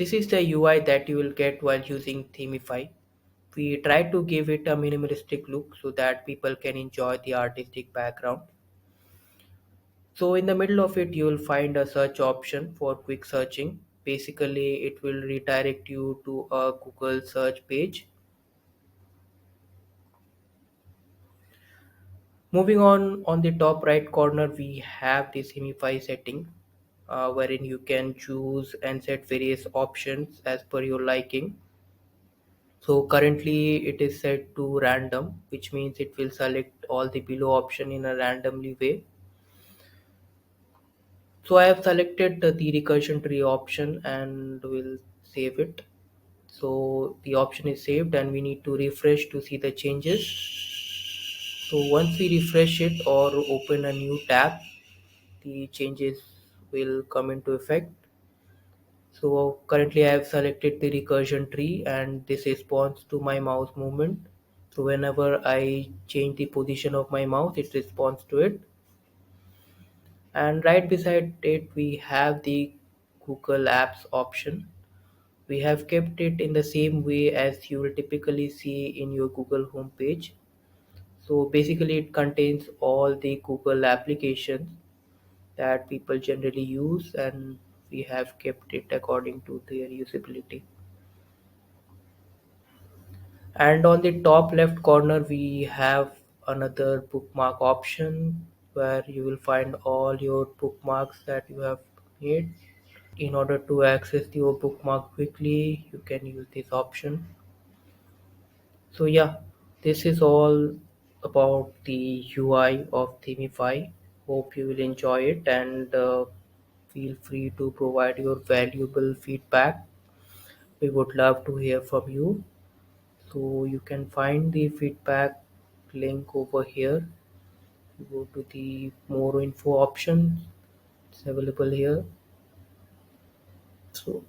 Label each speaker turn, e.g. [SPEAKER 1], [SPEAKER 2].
[SPEAKER 1] This is the UI that you will get while using Themefy. We try to give it a minimalistic look so that people can enjoy the artistic background. So in the middle of it, you will find a search option for quick searching. Basically, it will redirect you to a Google search page. Moving on the top right corner, we have the Themify setting, wherein you can choose and set various options as per your liking. So currently it is set to random, which means it will select all the below option in a randomly way. So I have selected the recursion tree option and will save it. So the option is saved and we need to refresh to see the changes. So once we refresh it or open a new tab, the changes will come into effect. So currently I have selected the recursion tree and this responds to my mouse movement. So whenever I change the position of my mouse, it responds to it. And right beside it, we have the Google Apps option. We have kept it in the same way as you will typically see in your Google homepage. So basically, it contains all the Google applications that people generally use, and we have kept it according to their usability. And on the top left corner, we have another bookmark option where you will find all your bookmarks that you have made. In order to access your bookmark quickly, you can use this option. So yeah, this is all about the UI of Themify. Hope you will enjoy it and feel free to provide your valuable feedback. We would love to hear from you. So you can find the feedback link over here. You go to the more info option. It's available here. So